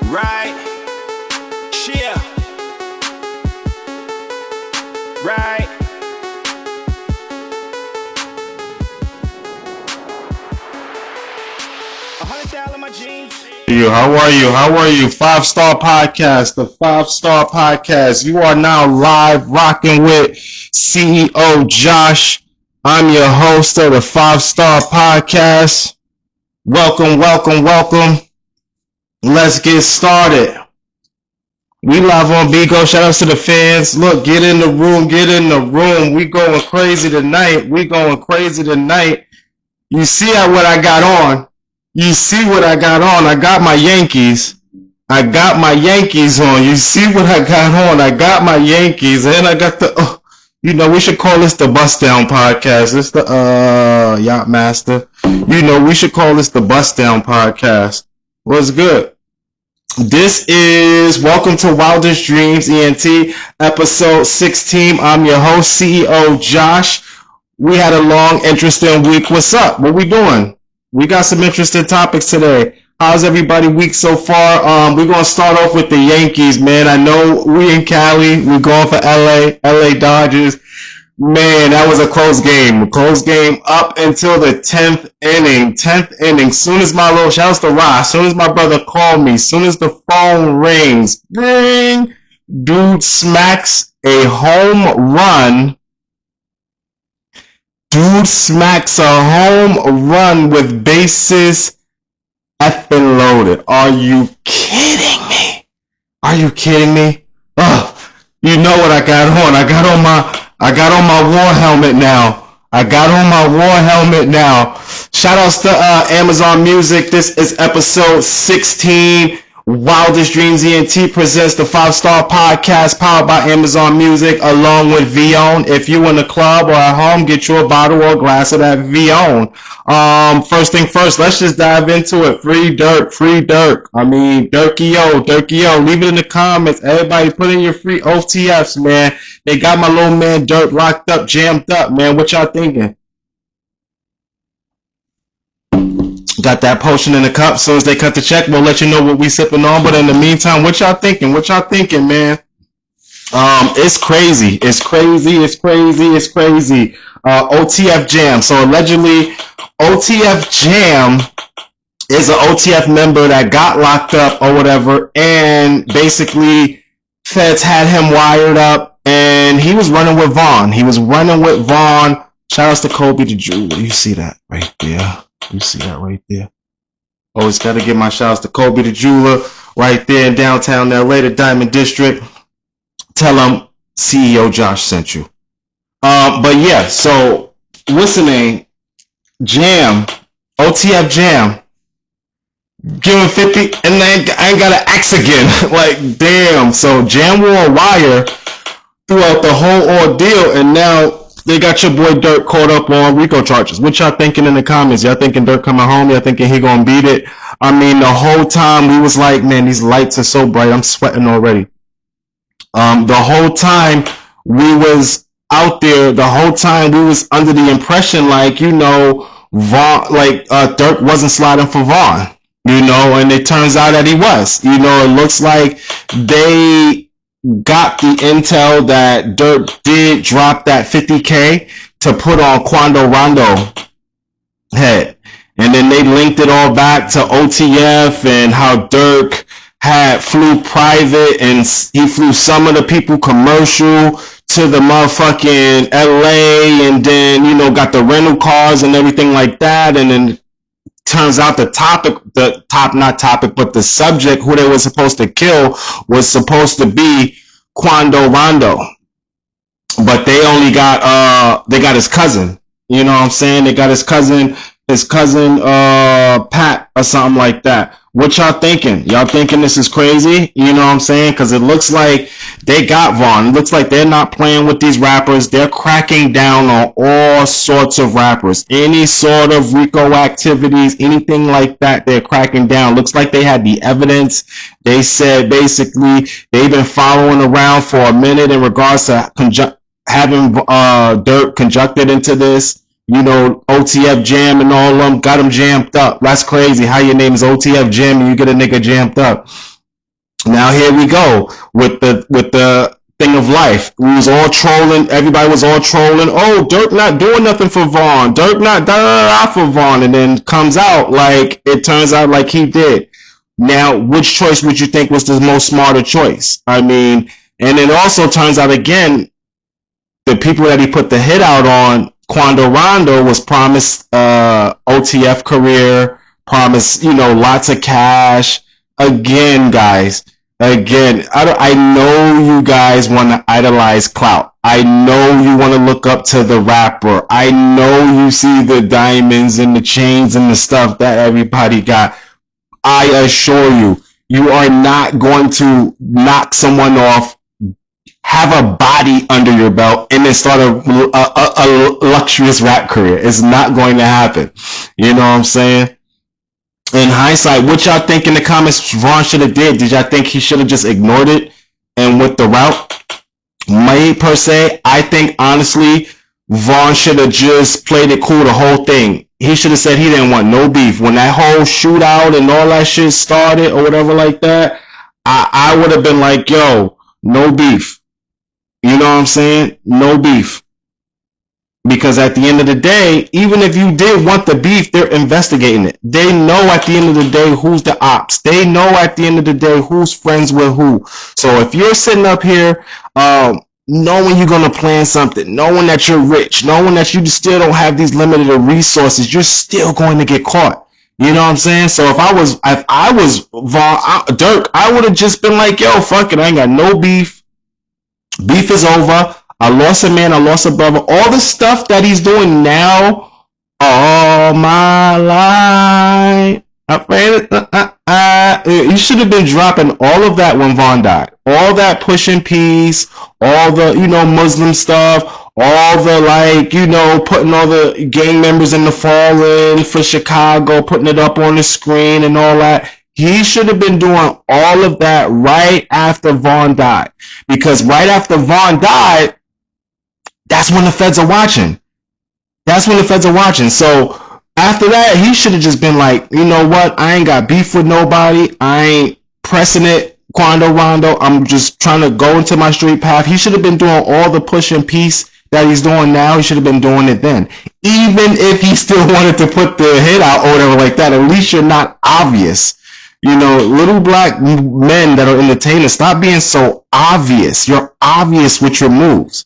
Right. Yeah. Right. $100 my jeans. How are you? How are you? 5-Star Podcast, the 5-Star Podcast. You are now live rocking with CEO Josh. I'm your host of the 5-Star Podcast. Welcome, welcome, welcome. Let's get started. We live on Bigo. Shout outs to the fans. Look, get in the room. Get in the room. We going crazy tonight. We going crazy tonight. You see what I got on. You see what I got on. I got my Yankees. I got my Yankees on. You see what I got on. I got my Yankees. And I got the, we should call this the Bust Down Podcast. It's the, Yacht Master. We should call this the Bust Down Podcast. What's good? This is Welcome to Wildest Dreams, ENT, episode 16. I'm your host, CEO Josh. We had a long, interesting week. What's up? What we doing? We got some interesting topics today. How's everybody week so far? We're going to start off with the Yankees, man. I know we in Cali. We're going for LA Dodgers. Man, that was a close game. A close game up until the 10th inning. 10th inning. Soon as my little, shouts to Ross, soon as my brother called me, soon as the phone rings, ding, dude smacks a home run. Dude smacks a home run with bases effing loaded. Are you kidding me? Are you kidding me? Oh, you know what I got on. I got on my war helmet now. Shout outs to Amazon Music. This is episode 16. Wildest Dreams ENT presents the 5-Star Podcast powered by Amazon Music along with Vion. If you in the club or at home, get you a bottle or a glass of that Vion. First thing first, let's just dive into it. Free Durk. I mean, Durkio. Leave it in the comments. Everybody put in your free OTFs, man. They got my little man Durk locked up, jammed up, man. What y'all thinking? Got that potion in the cup. As soon as they cut the check, we'll let you know what we sipping on. But in the meantime, what y'all thinking, man? It's crazy. OTF Jam. So allegedly, OTF Jam is an OTF member that got locked up or whatever, and basically feds had him wired up, and he was running with Vaughn. Shout outs to Kobe the Jeweler. You see that right there. Always got to give my shout outs to Kobe the Jeweler right there in downtown LA, the Diamond District. Tell him CEO Josh sent you. But yeah, so what's the name? Jam, OTF Jam. Give him 50, and then I ain't got to axe again. Like, damn. So Jam wore a wire throughout the whole ordeal, and now they got your boy Durk caught up on RICO charges. What y'all thinking in the comments? Y'all thinking Durk coming home? Y'all thinking he gonna beat it? I mean, the whole time we was like, man, these lights are so bright. I'm sweating already. The whole time we was out there, the whole time we was under the impression like, Vaughn, Durk wasn't sliding for Vaughn, and it turns out that he was. It looks like they got the intel that Durk did drop that $50K to put on Quando Rondo head. And then they linked it all back to OTF and how Durk had flew private and he flew some of the people commercial to the motherfucking LA, and then, got the rental cars and everything like that. And then turns out the subject who they were supposed to kill was supposed to be Quando Rondo, but they only got they got his cousin. You know what I'm saying? They got his cousin Pat or something like that. What y'all thinking? Y'all thinking this is crazy? You know what I'm saying? Because it looks like they got Vaughn. It looks like they're not playing with these rappers. They're cracking down on all sorts of rappers. Any sort of RICO activities, anything like that, they're cracking down. Looks like they had the evidence. They said basically they've been following around for a minute in regards to having Durk conjuncted into this. OTF Jam and all of them got them jammed up. That's crazy how your name is OTF Jam and you get a nigga jammed up. Now here we go with the thing of life. We was all trolling. Everybody was all trolling. Oh, Durk not doing nothing for Vaughn. Durk not for Vaughn, and then comes out like it turns out like he did. Now, which choice would you think was the most smarter choice? I mean, and it also turns out again, the people that he put the hit out on, Quando Rondo, was promised OTF career, promised, lots of cash. Again, guys, again, I know you guys want to idolize clout. I know you want to look up to the rapper. I know you see the diamonds and the chains and the stuff that everybody got. I assure you, you are not going to knock someone off, have a body under your belt, and then start a luxurious rap career. It's not going to happen. You know what I'm saying? In hindsight, what y'all think in the comments Vaughn should have did? Did y'all think he should have just ignored it and went the route? Me, per se, I think, honestly, Vaughn should have just played it cool the whole thing. He should have said he didn't want no beef. When that whole shootout and all that shit started or whatever like that, I would have been like, yo, no beef. You know what I'm saying? No beef. Because at the end of the day, even if you did want the beef, they're investigating it. They know at the end of the day who's the ops. They know at the end of the day who's friends with who. So if you're sitting up here, knowing you're going to plan something, knowing that you're rich, knowing that you still don't have these limited resources, you're still going to get caught. You know what I'm saying? So if I was Durk, I would have just been like, yo, fuck it. I ain't got no beef. Beef is over. I lost a man. I lost a brother. All the stuff that he's doing now, all my life. He should have been dropping all of that when Vaughn died. All that pushing peace, all the, Muslim stuff, all the, putting all the gang members in the fallen for Chicago, putting it up on the screen and all that. He should have been doing all of that right after Vaughn died. Because right after Vaughn died, that's when the feds are watching. That's when the feds are watching. So after that, he should have just been like, you know what? I ain't got beef with nobody. I ain't pressing it, Quando Rondo. I'm just trying to go into my straight path. He should have been doing all the push and peace that he's doing now. He should have been doing it then. Even if he still wanted to put the hit out or whatever like that, at least you're not obvious. Little black men that are entertainers, stop being so obvious. You're obvious with your moves.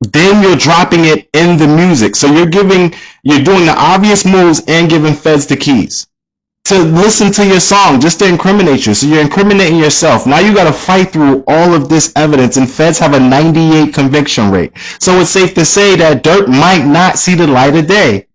Then you're dropping it in the music. So you're doing the obvious moves and giving feds the keys to listen to your song just to incriminate you. So you're incriminating yourself. Now you got to fight through all of this evidence, and feds have a 98 conviction rate. So it's safe to say that Durk might not see the light of day,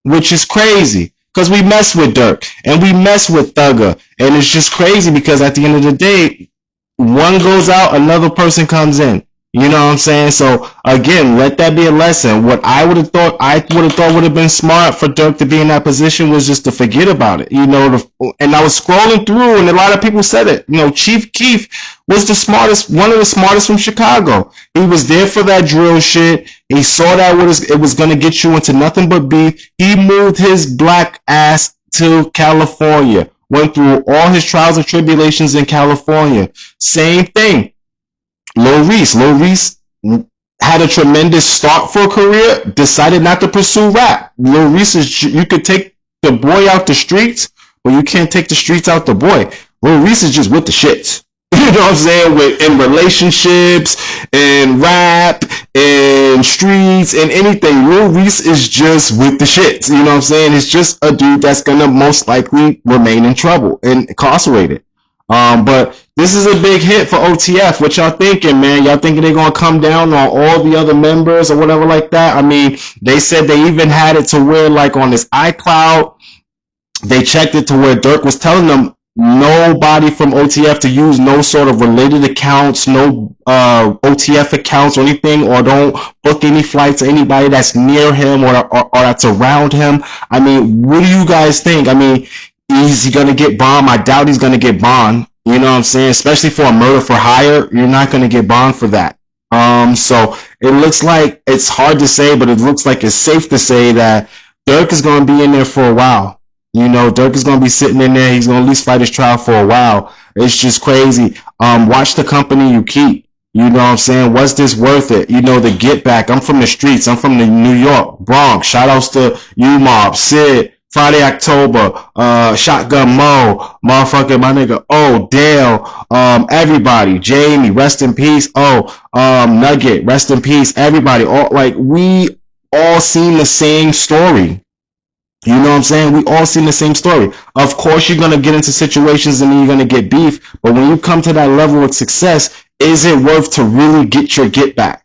which is crazy. Because we mess with Durk and we mess with Thugger, and it's just crazy because at the end of the day, one goes out, another person comes in. You know what I'm saying? So again, let that be a lesson. What I would have thought would have been smart for Durk to be in that position was just to forget about it. And I was scrolling through, and a lot of people said it. Chief Keef was one of the smartest from Chicago. He was there for that drill shit. He saw that it was going to get you into nothing but beef. He moved his black ass to California. Went through all his trials and tribulations in California. Same thing. Lil Reese had a tremendous start for a career, decided not to pursue rap. Lil Reese you could take the boy out the streets, but you can't take the streets out the boy. Lil Reese is just with the shits. You know what I'm saying? In relationships, in rap, in streets, and anything. Lil Reese is just with the shits. You know what I'm saying? It's just a dude that's gonna most likely remain in trouble and incarcerated. But this is a big hit for OTF. What y'all thinking, man? Y'all thinking they're gonna come down on all the other members or whatever like that? I mean, they said they even had it to where, like, on this iCloud, they checked it to where Durk was telling them nobody from OTF to use no sort of related accounts, no OTF accounts or anything, or don't book any flights to anybody that's near him or that's around him. I mean, what do you guys think? I mean, is he gonna get bond? I doubt he's gonna get bond. You know what I'm saying? Especially for a murder for hire, you're not gonna get bond for that. So it looks like, it's hard to say, but it looks like it's safe to say that Durk is gonna be in there for a while. You know, Durk is gonna be sitting in there. He's gonna at least fight his trial for a while. It's just crazy. Watch the company you keep. You know what I'm saying? Was this worth it? You know, the get back. I'm from the streets. I'm from the New York, Bronx. Shout outs to U Mob, Sid, Friday October, Shotgun Mo, motherfucker, my nigga, Dale, everybody, Jamie, rest in peace. Nugget, rest in peace. Everybody, all like we all seen the same story. You know what I'm saying? We all seen the same story. Of course, you're going to get into situations and then you're going to get beef. But when you come to that level of success, is it worth to really get your get back?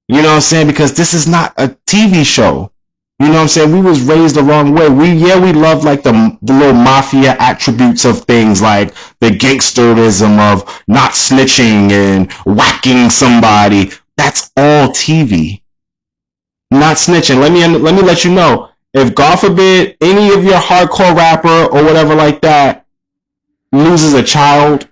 You know what I'm saying? Because this is not a TV show. You know what I'm saying? We was raised the wrong way. We love like the little mafia attributes of things, like the gangsterism of not snitching and whacking somebody. That's all TV. Not snitching. Let me let you know. If God forbid any of your hardcore rapper or whatever like that loses a child,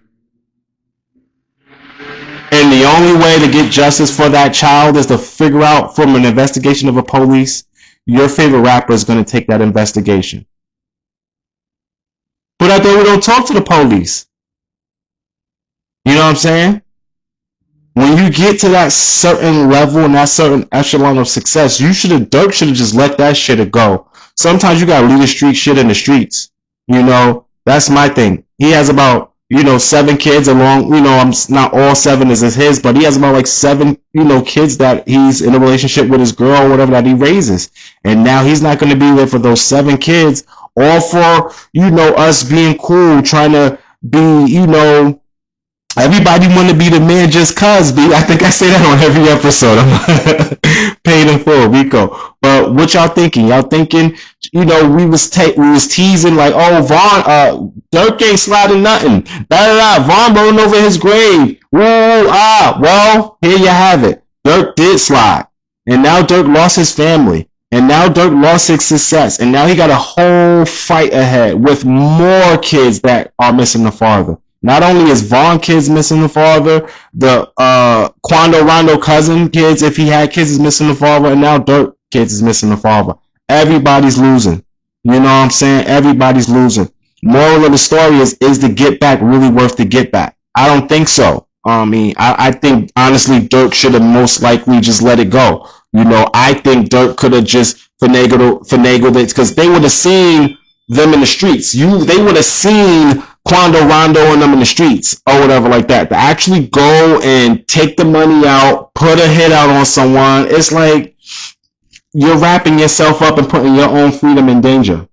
and the only way to get justice for that child is to figure out from an investigation of a police, your favorite rapper is going to take that investigation. But I thought we don't talk to the police. You know what I'm saying? When you get to that certain level and that certain echelon of success, Durk should have just let that shit go. Sometimes you gotta leave the street shit in the streets. You know, that's my thing. He has about, 7 kids along, I'm not all 7 is his, but he has about like 7, kids that he's in a relationship with his girl or whatever that he raises. And now he's not gonna be there for those 7 kids, all for, us being cool, trying to be, everybody want to be the man just cuz, B. I think I say that on every episode. I'm paid in full, Rico. But what y'all thinking? Y'all thinking, we was teasing like, Durk ain't sliding nothing. Vaughn rolling over his grave. Well, here you have it. Durk did slide. And now Durk lost his family. And now Durk lost his success. And now he got a whole fight ahead with more kids that are missing the father. Not only is Vaughn kids missing the father, the Quando Rondo cousin kids, if he had kids, is missing the father, and now Durk kids is missing the father. Everybody's losing. You know what I'm saying? Everybody's losing. Moral of the story is the get back really worth the get back? I don't think so. I think honestly Durk should have most likely just let it go. I think Durk could have just finagled it because they would have seen them in the streets. They would have seen Quando Rondo and them in the streets or whatever like that. To actually go and take the money out, put a hit out on someone, it's like you're wrapping yourself up and putting your own freedom in danger.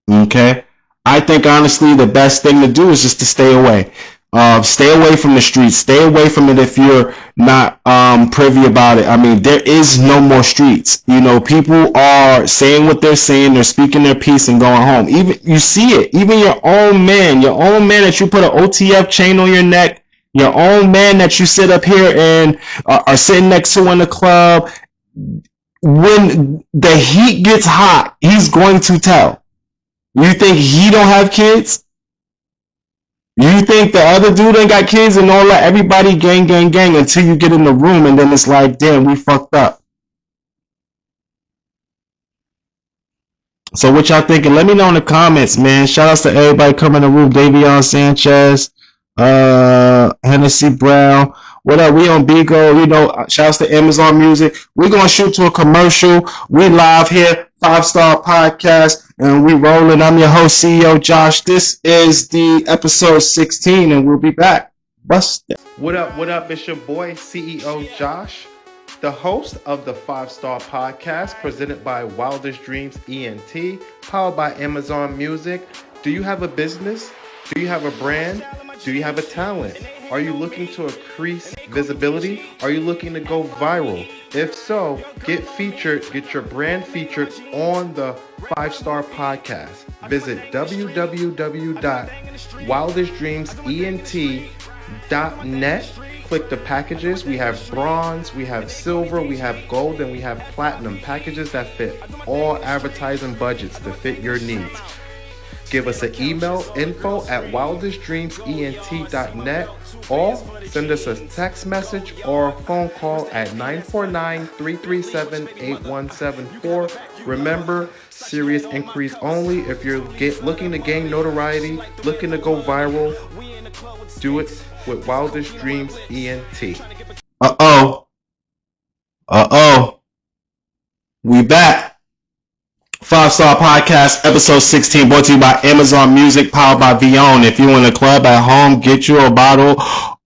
Okay? I think honestly the best thing to do is just to stay away. Stay away from the streets. Stay away from it if you're not privy about it. I mean, there is no more streets. People are saying what they're saying. They're speaking their piece and going home. Even you see it. Even your own man that you put an OTF chain on your neck, your own man that you sit up here and are sitting next to in the club. When the heat gets hot, he's going to tell. You think he don't have kids? You think the other dude ain't got kids and all that? Everybody gang until you get in the room and then it's like, damn, we fucked up. So what y'all thinking? Let me know in the comments, man. Shout outs to everybody coming in the room. Davion Sanchez, Hennessy Brown. What up? We on Bigo. Shout outs to Amazon Music. We're going to shoot to a commercial. We live here, 5-Star Podcast. And we rolling. I'm your host, CEO Josh. This is the episode 16, and we'll be back. Bust it. What up? It's your boy, CEO Josh, the host of the 5-Star Podcast, presented by Wildest Dreams ENT, powered by Amazon Music. Do you have a business? Do you have a brand? Do you have a talent? Are you looking to increase visibility? Are you looking to go viral? If so, get your brand featured on the 5-Star Podcast. Visit www.wildestdreamsent.net. Click the packages. We have bronze, we have silver, we have gold, and we have platinum packages that fit all advertising budgets to fit your needs. Give us an email, info@wildestdreamsent.net, or send us a text message or a phone call at 949-337-8174 Remember, serious inquiries only. If you're looking to gain notoriety, looking to go viral, do it with Wildest Dreams ENT. Uh-oh. Uh-oh. We back. 5-Star Podcast, episode 16, brought to you by Amazon Music, powered by Vion. If you're in a club at home, get you a bottle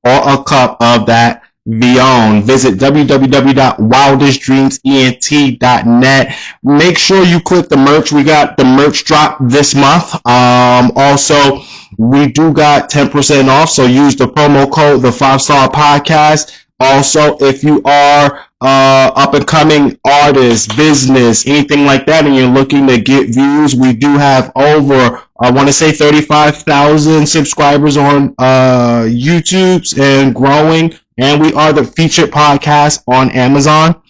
or a cup of that Vion. Visit www.wildestdreamsent.net. Make sure you click the merch. We got the merch drop this month. Also, we do got 10% off, so use the promo code, the 5-Star Podcast. Also, if you are up and coming artist, business, anything like that, and you're looking to get views, we do have over, I want to say 35,000 subscribers on YouTube and growing, and we are the featured podcast on Amazon.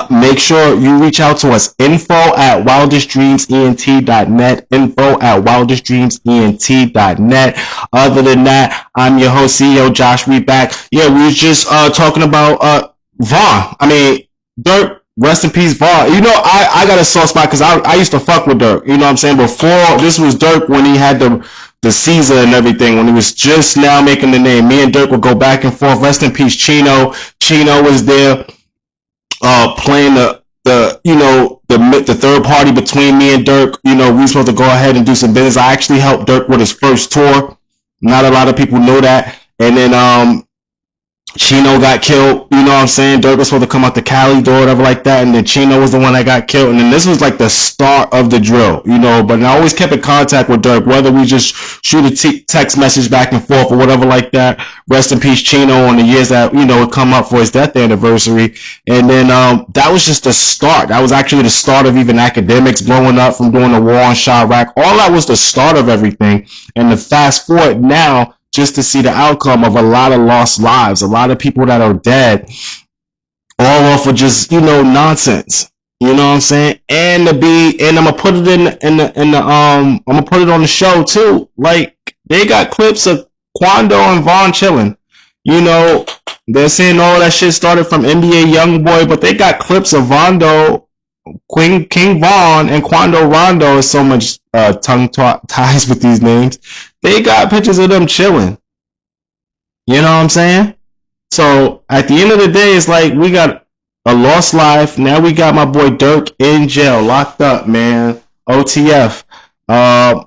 Make sure you reach out to us, info@wildestdreamsent.net, info@wildestdreamsent.net. Other than that, I'm your host, CEO Josh. We back. Yeah, we was just talking about Vaughn. I mean, Durk, rest in peace, Vaughn. You know, I got a soft spot because I used to fuck with Durk. You know what I'm saying? Before, this was Durk when he had the Caesar and everything, when he was just now making the name. Me and Durk would go back and forth. Rest in peace, Chino. Chino was there. Playing the third party between me and Durk. You know, we were supposed to go ahead and do some business. I actually helped Durk with his first tour. Not a lot of people know that. And then Chino got killed. You know what I'm saying? Durk was supposed to come out the Cali door, whatever like that. And then Chino was the one that got killed. And then this was like the start of the drill, you know. But I always kept in contact with Durk, whether we just shoot a text message back and forth or whatever like that. Rest in peace, Chino, on the years that, you know, would come up for his death anniversary. And then that was just the start. That was actually the start of even academics blowing up from doing the war on Chirac. All that was the start of everything. And to fast forward now, just to see the outcome of a lot of lost lives, a lot of people that are dead, all off of just, you know, nonsense. You know what I'm saying? And I'm gonna put it I'm gonna put it on the show too. Like, they got clips of Quando and Vaughn chilling. You know, they're saying all that shit started from NBA Youngboy, but they got clips of Vondo, King Vaughn, and Quando Rondo. Is so much tongue ties with these names. They got pictures of them chilling. You know what I'm saying? So at the end of the day, it's like we got a lost life. Now we got my boy Durk in jail, locked up, man. OTF.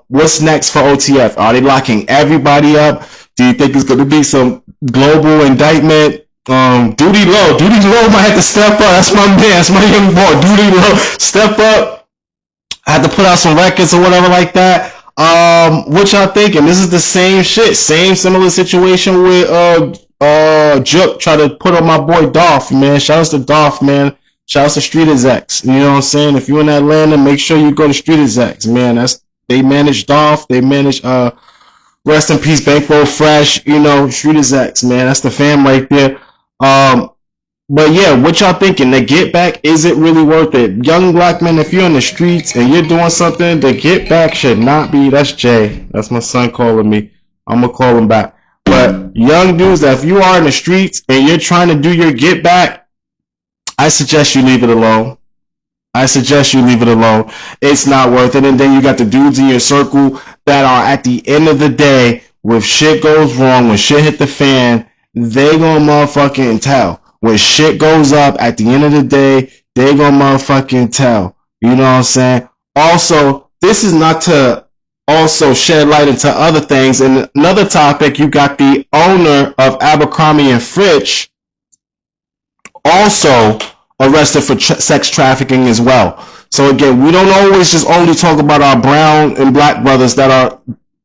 What's next for OTF? Are they locking everybody up? Do you think it's going to be some global indictment? Duty Low might have to step up. That's my man. That's my young boy. Duty Low, step up. I had to put out some records or whatever like that. What y'all thinking? This is the same shit, same similar situation with Jook try to put on my boy Dolph, man. Shout out to Dolph, man. Shout out to Street Execs. You know what I'm saying? If you're in Atlanta, make sure you go to Street Execs, man. They manage Dolph. They manage rest in peace, Bankroll Fresh. You know, Street Execs, man. That's the fam right there. But yeah, what y'all thinking? The get back, is it really worth it? Young black men, if you're in the streets and you're doing something, the get back should not be. That's Jay. That's my son calling me. I'm gonna call him back. But young dudes, that if you are in the streets and you're trying to do your get back, I suggest you leave it alone. It's not worth it. And then you got the dudes in your circle that are, at the end of the day, when shit goes wrong, when shit hit the fan, they gonna motherfucking tell. When shit goes up, at the end of the day, they gonna motherfucking tell. You know what I'm saying? Also, this is not to also shed light into other things. And another topic, you got the owner of Abercrombie and Fitch also arrested for sex trafficking as well. So again, we don't always just only talk about our brown and black brothers that are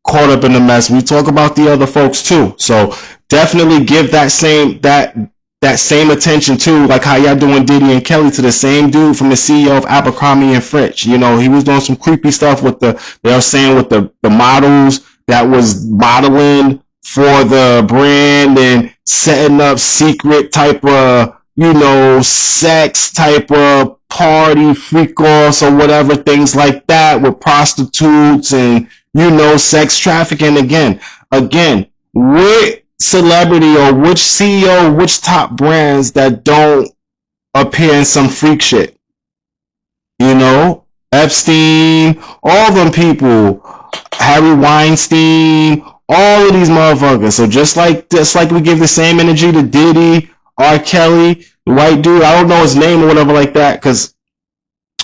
caught up in the mess. We talk about the other folks too. So definitely give that same attention to, like how y'all doing Diddy and Kelly, to the same dude from the CEO of Abercrombie and Fitch. You know, he was doing some creepy stuff with they were saying with the models that was modeling for the brand and setting up secret type of, you know, sex type of party freak offs or whatever, things like that with prostitutes and, you know, sex trafficking. Again, what celebrity or which CEO, which top brands that don't appear in some freak shit? Epstein, all them people, Harry Weinstein, all of these motherfuckers. So just like we give the same energy to Diddy, R. Kelly, the white dude, I don't know his name or whatever like that, because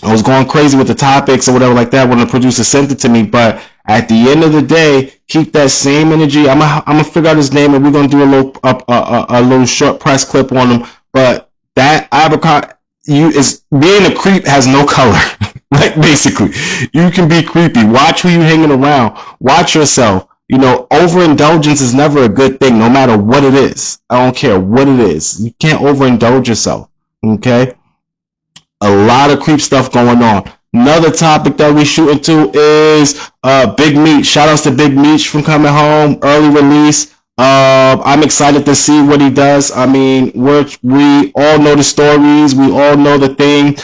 I was going crazy with the topics or whatever like that when the producer sent it to me. But at the end of the day, keep that same energy. I'm gonna figure out his name and we're gonna do a little short press clip on him. But that Abercrombie, is being a creep has no color. Like basically, you can be creepy. Watch who you hanging around. Watch yourself. Overindulgence is never a good thing, no matter what it is. I don't care what it is. You can't overindulge yourself. Okay? A lot of creep stuff going on. Another topic that we shooting to is Big Meech. Shout outs to Big Meech from coming home, early release. I'm excited to see what he does. I mean, we all know the stories. We all know the thing.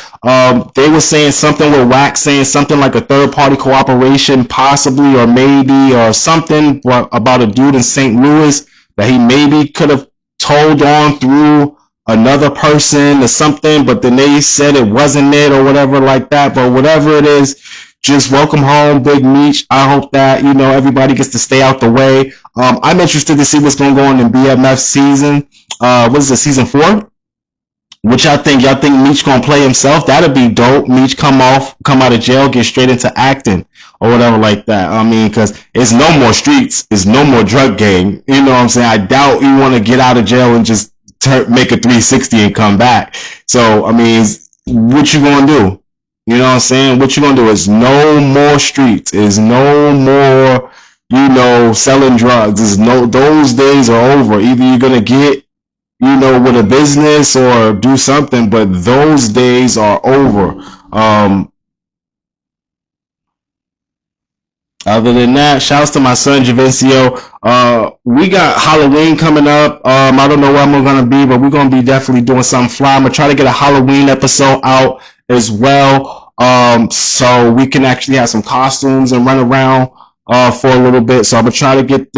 They were saying something with Wax, saying something like a third-party cooperation, possibly, or maybe, or something about a dude in St. Louis that he maybe could have told on through another person or something, but then they said it wasn't it or whatever like that. But whatever it is, just welcome home, Big Meech. I hope that, everybody gets to stay out the way. I'm interested to see what's going to go on in BMF season. What is it, season 4? What y'all think? Y'all think Meech going to play himself? That'd be dope. Meech come out of jail, get straight into acting or whatever like that. I mean, because it's no more streets. It's no more drug game. You know what I'm saying? I doubt you want to get out of jail and just make a 360 and come back. So, I mean, what you going to do? You know what I'm saying? What you going to do is no more streets. Is no more, selling drugs. Those days are over. Either you're going to get, with a business or do something, but those days are over. Other than that, shouts to my son Javencio. We got Halloween coming up. I don't know where I'm gonna be, but we're gonna be definitely doing something fly. I'm gonna try to get a Halloween episode out as well. So we can actually have some costumes and run around for a little bit. So I'm gonna try to get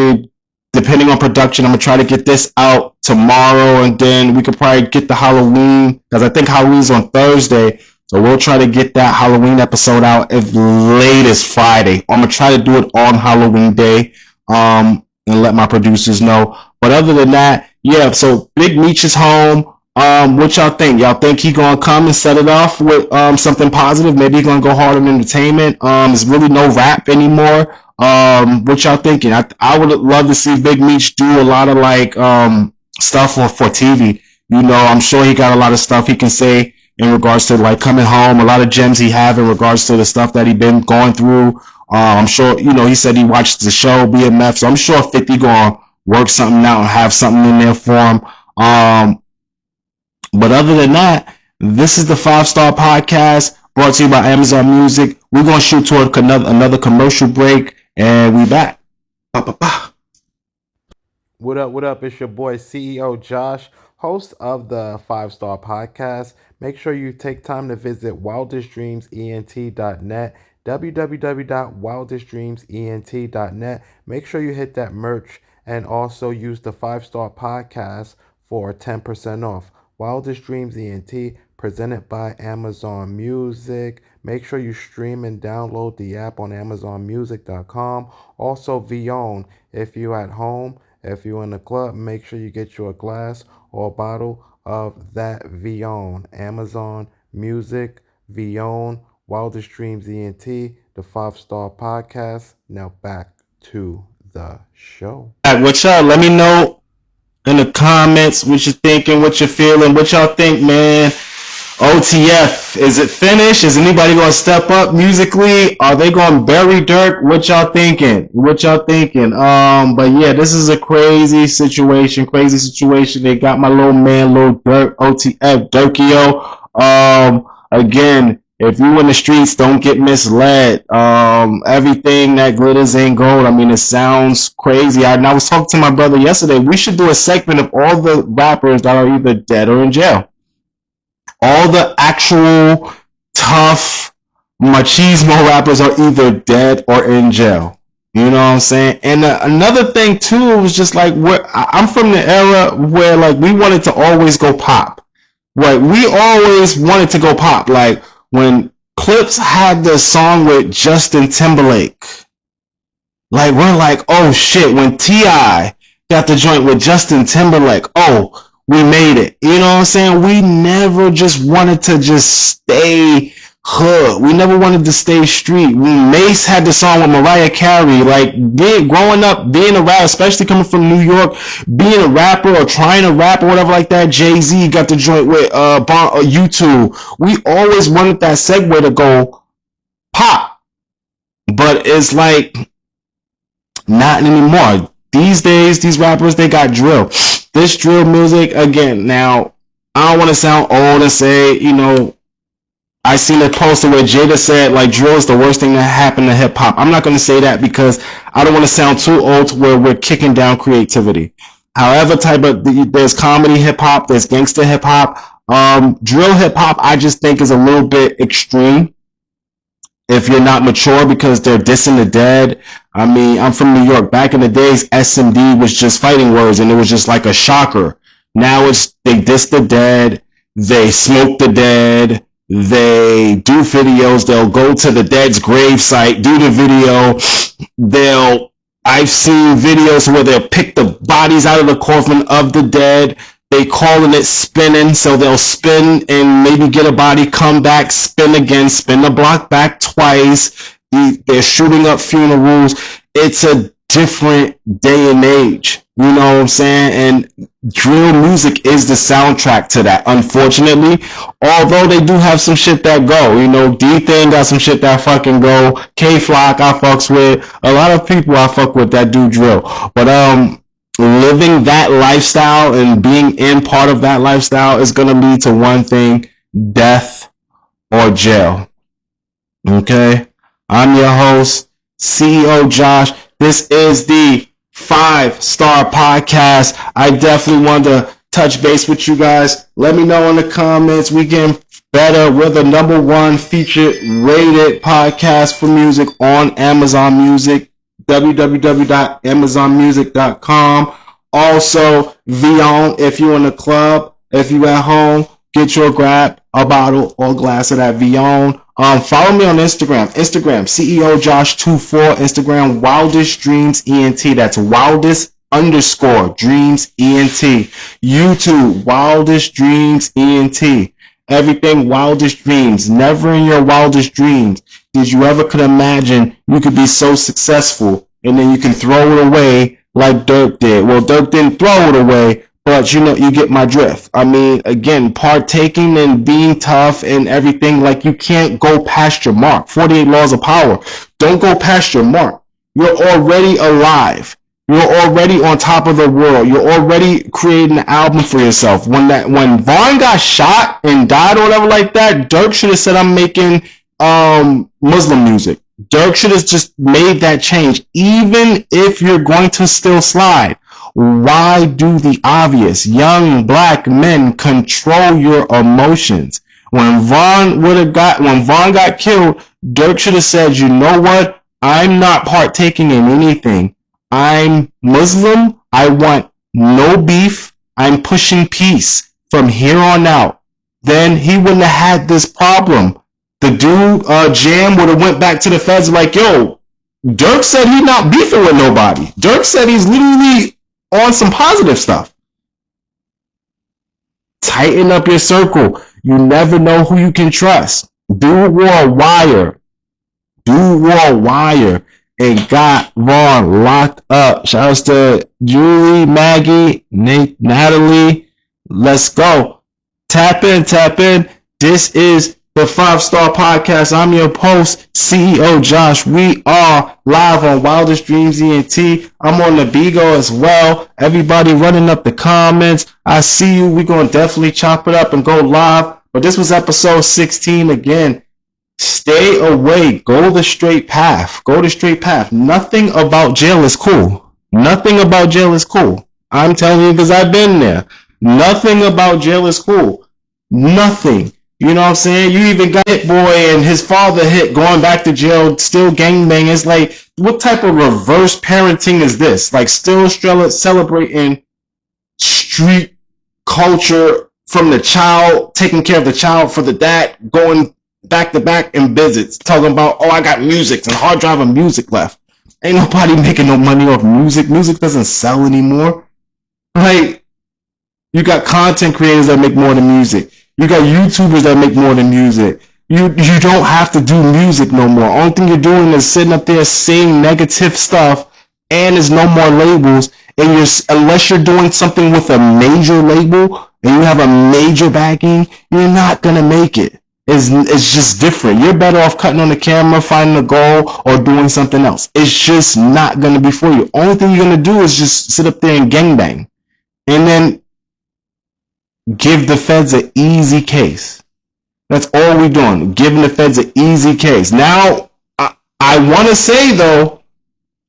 depending on production, I'm gonna try to get this out tomorrow, and then we could probably get the Halloween, because I think Halloween's on Thursday. So we'll try to get that Halloween episode out as late as Friday. I'm going to try to do it on Halloween day, and let my producers know. But other than that, yeah, so Big Meech is home. What y'all think? Y'all think he going to come and set it off with something positive? Maybe he going to go hard on entertainment. There's really no rap anymore. What y'all thinking? I would love to see Big Meech do a lot of like stuff for TV. I'm sure he got a lot of stuff he can say in regards to like coming home, a lot of gems he have in regards to the stuff that he been going through. I'm sure, he said he watched the show BMF, so I'm sure 50 gonna work something out and have something in there for him. But other than that, this is the 5-Star Podcast brought to you by Amazon Music. We're gonna shoot toward another commercial break, and we back. Ba-ba-ba. What up? It's your boy CEO Josh, host of the 5-Star Podcast. Make sure you take time to visit wildestdreamsent.net, www.wildestdreamsent.net. Make sure you hit that merch and also use the 5-Star Podcast for 10% off. Wildest Dreams ENT, presented by Amazon Music. Make sure you stream and download the app on amazonmusic.com. Also, Vion, if you're at home, if you're in the club, make sure you get you a glass or a bottle of that Vion. Amazon Music, Vion, Wildest Dreams ENT, the 5-Star Podcast. Now back to the show. What y'all, let me know in the comments what you're thinking, what you're feeling, what y'all think, man. OTF, is it finished? Is anybody going to step up musically? Are they going to bury Durk? What y'all thinking? But yeah, this is a crazy situation. They got my little man, Lil Durk, OTF, Durkio. Again, if you in the streets, don't get misled. Everything that glitters ain't gold. I mean, it sounds crazy. I was talking to my brother yesterday. We should do a segment of all the rappers that are either dead or in jail. All the actual tough machismo rappers are either dead or in jail. You know what I'm saying? And another thing too was just like, I'm from the era where like we wanted to always go pop. Like we always wanted to go pop. Like when Clips had the song with Justin Timberlake. Like, we're like, oh shit, when T.I. got the joint with Justin Timberlake, oh, we made it. You know what I'm saying? We never just wanted to just stay hood. We never wanted to stay street. Mace had the song with Mariah Carey. Like, growing up, being a rapper, especially coming from New York, being a rapper or trying to rap or whatever like that, Jay-Z got the joint with U2. We always wanted that segue to go pop. But it's like, not anymore. These days, these rappers, they got drill. This drill music, again, now, I don't want to sound old and say, you know, I seen a poster where Jada said, like, drill is the worst thing that happened to hip-hop. I'm not going to say that because I don't want to sound too old to where we're kicking down creativity. However type of, there's comedy hip-hop, there's gangster hip-hop. Drill hip-hop, I just think is a little bit extreme if you're not mature because they're dissing the dead. I mean, I'm from New York. Back in the days, SMD was just fighting words and it was just like a shocker. Now it's, they diss the dead, they smoke the dead, they do videos, they'll go to the dead's grave site, do the video, I've seen videos where they'll pick the bodies out of the coffin of the dead, they calling it spinning, so they'll spin and maybe get a body, come back, spin again, spin the block back twice, they're shooting up funerals. It's a different day and age, you know what I'm saying? And drill music is the soundtrack to that, unfortunately. Although they do have some shit that go, you know, D-Thing got some shit that fucking go, K-Flock I fucks with, a lot of people I fuck with that do drill. But living that lifestyle and being in part of that lifestyle is gonna lead to one thing: death or jail. Okay? I'm your host, CEO Josh. This is the 5-Star Podcast. I definitely want to touch base with you guys. Let me know in the comments. We getting better. We're the #1 featured rated podcast for music on Amazon Music. www.amazonmusic.com. Also, Vion, if you're in the club, if you at home, get your grab a bottle or glass of that Vion. Follow me on Instagram, CEO Josh24, Instagram Wildest Dreams ENT. That's Wildest _Dreams ENT. YouTube Wildest Dreams ENT. Everything Wildest Dreams. Never in your wildest dreams did you ever could imagine you could be so successful and then you can throw it away like Durk did. Well, Durk didn't throw it away, but you know, you get my drift. I mean, again, partaking and being tough and everything, like you can't go past your mark. 48 laws of power. Don't go past your mark. You're already alive. You're already on top of the world. You're already creating an album for yourself. When Vaughn got shot and died or whatever like that, Durk should have said, I'm making Muslim music. Durk should have just made that change. Even if you're going to still slide, why do the obvious? Young black men, control your emotions. When Vaughn got killed, Durk should have said, you know what? I'm not partaking in anything. I'm Muslim. I want no beef. I'm pushing peace from here on out. Then he wouldn't have had this problem. The dude, Jam, would have went back to the feds like, yo, Durk said he's not beefing with nobody. Durk said he's literally on some positive stuff. Tighten up your circle. You never know who you can trust. Dude wore a wire. And got Vaughn locked up. Shouts to Julie, Maggie, Natalie. Let's go. Tap in. This is the 5-Star Podcast. I'm your host, CEO Josh. We are live on Wildest Dreams ENT. I'm on the Bigo as well. Everybody running up the comments. I see you. We're going to definitely chop it up and go live. But this was episode 16 again. Stay away. Go the straight path. Nothing about jail is cool. I'm telling you because I've been there. Nothing about jail is cool. Nothing. You know what I'm saying? You even got Hit Boy and his father hit going back to jail, still gangbanging. It's like, what type of reverse parenting is this? Like, still celebrating street culture from the child, taking care of the child for the dad, going back to back in visits talking about, oh, I got music and hard drive of music left. Ain't nobody making no money off music. Music doesn't sell anymore. Like, you got content creators that make more than music. You got YouTubers that make more than music. You don't have to do music no more. Only thing you're doing is sitting up there saying negative stuff, and there's no more labels. And unless you're doing something with a major label and you have a major backing, you're not gonna make it. It's just different. You're better off cutting on the camera, finding a goal, or doing something else. It's just not gonna be for you. Only thing you're gonna do is just sit up there and gangbang, and then give the feds an easy case. That's all we're doing. Giving the feds an easy case. Now, I want to say though,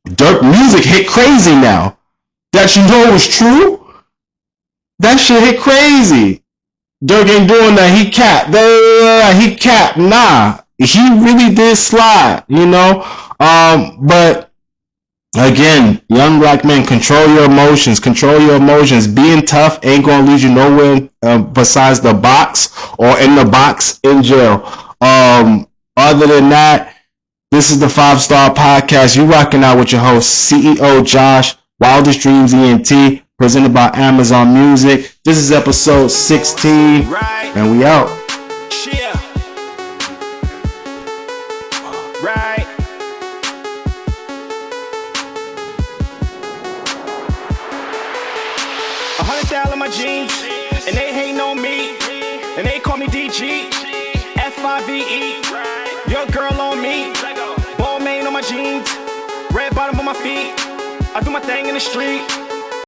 Durk music hit crazy now. That you know was true. That shit hit crazy. Durk ain't doing that. He capped. He capped. Nah, he really did slide. You know. But again, young black men, control your emotions. Control your emotions. Being tough ain't gonna lead you nowhere besides the box, or in the box in jail. Other than that, this is the 5-Star Podcast. You rocking out with your host, CEO Josh, Wildest Dreams ENT, presented by Amazon Music. This is episode 16, and we out. Yeah. Right. 100,000 in my jeans, and they hating on me, and they call me DG, F-I-V-E, your girl on me, ball main on my jeans, red bottom on my feet, I do my thing in the street.